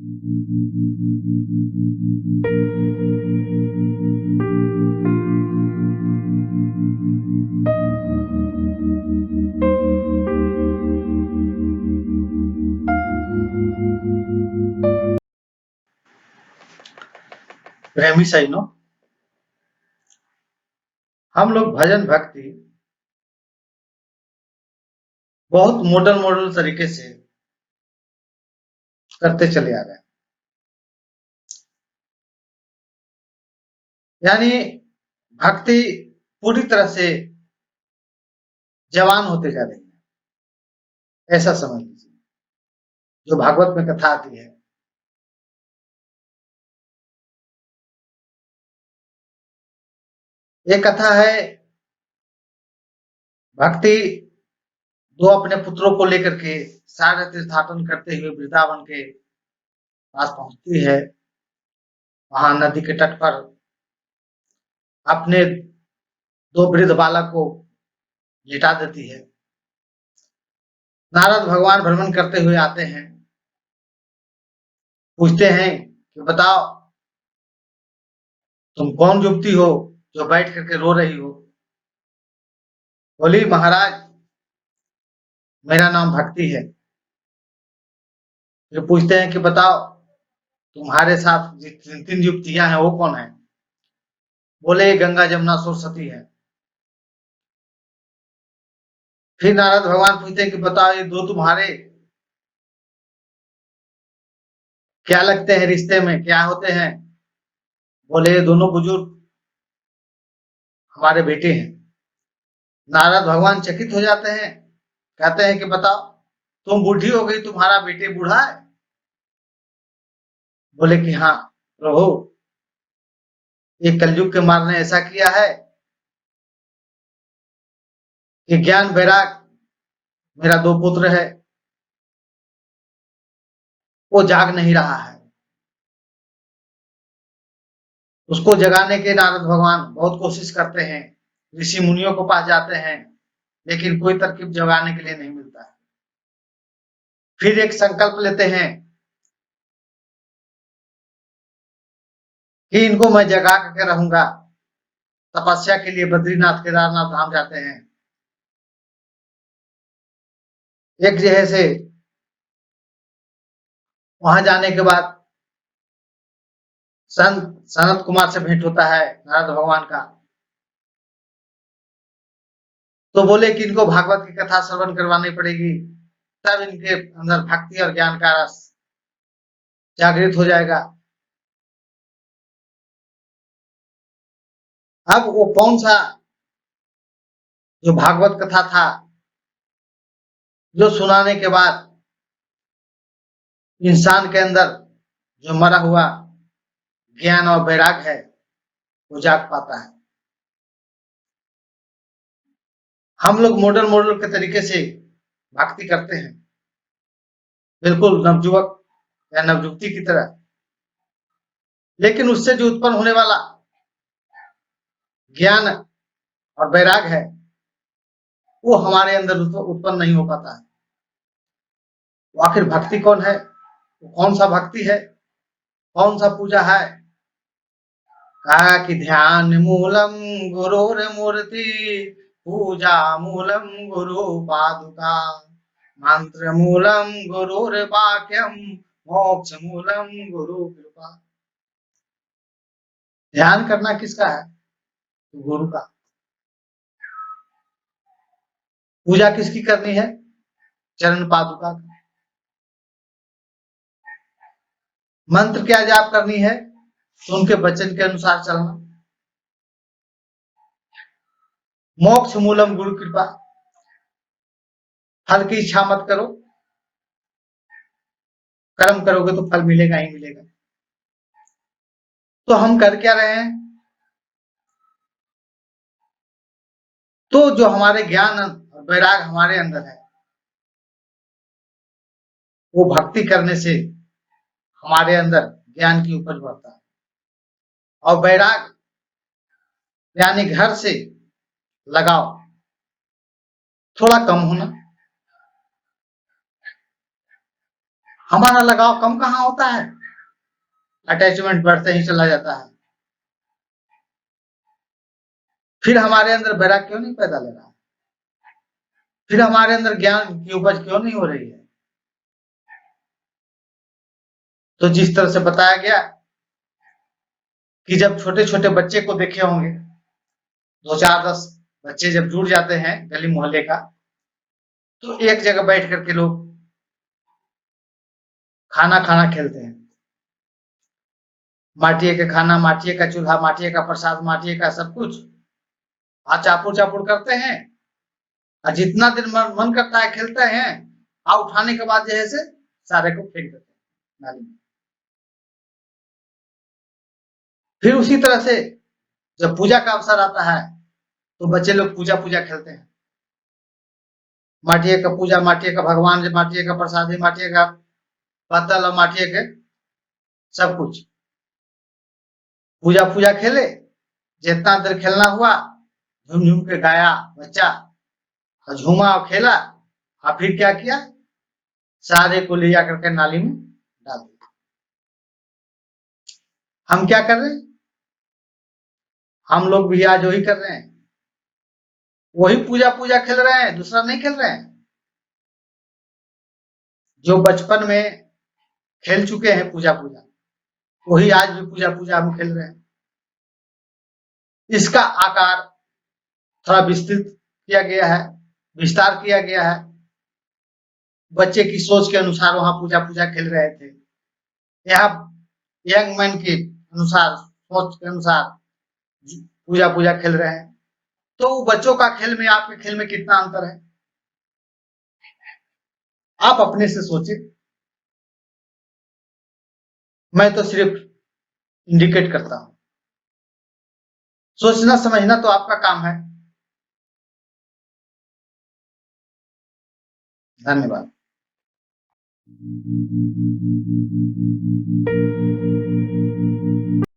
प्रेमी सजनों, हम लोग भजन भक्ति बहुत मॉडर्न तरीके से करते चले आ रहे हैं। यानी भक्ति पूरी तरह से जवान होते जा रही है, ऐसा समझ लीजिए। जो भागवत में कथा आती है, ये कथा है भक्ति दो अपने पुत्रों को लेकर के सारे तीर्थाटन करते हुए वृंदावन के पास पहुंचती है। वहां नदी के तट पर अपने दो वृद्ध बालक को लिटा देती है। नारद भगवान भ्रमण करते हुए आते हैं, पूछते हैं कि बताओ तुम कौन युवती हो जो बैठ करके रो रही हो। बोली, महाराज मेरा नाम भक्ति है। फिर पूछते हैं कि बताओ तुम्हारे साथ जो तीन तीन युवतियां हैं वो कौन है। बोले, गंगा जमुना सरस्वती है। फिर नारद भगवान पूछते हैं कि बताओ ये दो तुम्हारे क्या लगते हैं, रिश्ते में क्या होते हैं। बोले, ये दोनों बुजुर्ग हमारे बेटे हैं। नारद भगवान चकित हो जाते हैं, कहते हैं कि बताओ तुम बूढ़ी हो गई, तुम्हारा बेटे बूढ़ा है। बोले कि हाँ प्रभु, ये कलयुग के मार ने ऐसा किया है कि ज्ञान वैराग मेरा दो पुत्र है, वो जाग नहीं रहा है। उसको जगाने के नारद भगवान बहुत कोशिश करते हैं, ऋषि मुनियों को पास जाते हैं, लेकिन कोई तरकीब जगाने के लिए नहीं मिलता है। फिर एक संकल्प लेते हैं कि इनको मैं जगा करके रहूंगा। तपस्या के लिए बद्रीनाथ केदारनाथ धाम जाते हैं। एक जगह से वहां जाने के बाद संत सनत कुमार से भेंट होता है नारद भगवान का। तो बोले कि इनको भागवत की कथा श्रवण करवानी पड़ेगी, तब इनके अंदर भक्ति और ज्ञान का रस जागृत हो जाएगा। अब वो कौन सा जो भागवत कथा था जो सुनाने के बाद इंसान के अंदर जो मरा हुआ ज्ञान और वैराग है वो जाग पाता है। हम लोग मॉडर्न के तरीके से भक्ति करते हैं, बिल्कुल नवयुवक या नवयुवती की तरह, लेकिन उससे जो उत्पन्न होने वाला ज्ञान और वैराग है वो हमारे अंदर उत्पन्न नहीं हो पाता है। तो आखिर भक्ति कौन है, वो कौन सा भक्ति है, कौन सा पूजा है। कहा कि ध्यान मूलम गुरुर्मूर्ति, पूजा मूलम गुरु पादुका, मंत्र मूलम गुरुर्वाक्यम, मोक्ष मूलम गुरु कृपा। ध्यान करना किसका है, तो गुरु का। पूजा किसकी करनी है, चरण पादुका का। मंत्र क्या जाप करनी है, तो उनके वचन के अनुसार चलना। मोक्ष मूलम गुरु कृपा, फल की इच्छा मत करो, कर्म करोगे तो फल मिलेगा ही मिलेगा। तो हम कर क्या रहे हैं, तो जो हमारे ज्ञान और वैराग हमारे अंदर है वो भक्ति करने से हमारे अंदर ज्ञान की उपज बढ़ता है। और वैराग यानी घर से लगाव थोड़ा कम होना। हमारा लगाव कम कहाँ होता है, अटैचमेंट बढ़ते ही चला जाता है। फिर हमारे अंदर वैराग्य क्यों नहीं पैदा ले रहा, फिर हमारे अंदर ज्ञान की उपज क्यों नहीं हो रही है। तो जिस तरह से बताया गया कि जब छोटे छोटे बच्चे को देखे होंगे, 2 4 10 बच्चे जब जुड़ जाते हैं गली मोहल्ले का, तो एक जगह बैठ करके लोग खाना खाना खेलते हैं। माटिए का खाना, माटिए का चूल्हा, माटिए का प्रसाद, माटिए का सब कुछ, आ चापुर चापुर करते हैं, और जितना दिन मन करता है खेलते हैं, आ उठाने के बाद जो है से सारे को फेंक देते हैं नाली में। फिर उसी तरह से जब पूजा का अवसर आता है तो बच्चे लोग पूजा पूजा खेलते हैं। माटिए का पूजा, माटिए का भगवान, माटिए का प्रसादी, माटिए का पत्तल और माटिए के सब कुछ पूजा पूजा खेले, जितना देर खेलना हुआ झूम झूम के गाया बच्चा, और झूमा और खेला, और फिर क्या किया, सारे को ले जा करके नाली में डाल दिया। हम क्या कर रहे हैं, हम लोग भी आज वही कर रहे हैं, वही पूजा पूजा खेल रहे हैं, दूसरा नहीं खेल रहे हैं। जो बचपन में खेल चुके हैं पूजा पूजा, वही आज भी पूजा पूजा हम खेल रहे हैं। इसका आकार थोड़ा विस्तृत किया गया है, विस्तार किया गया है, बच्चे की सोच के अनुसार वहां पूजा पूजा खेल रहे थे, यहाँ यंग मैन के अनुसार, सोच के अनुसार पूजा पूजा खेल रहे हैं। तो बच्चों का खेल में आपके खेल में कितना अंतर है, आप अपने से सोचिए। मैं तो सिर्फ इंडिकेट करता हूं, सोचना समझना तो आपका काम है। धन्यवाद।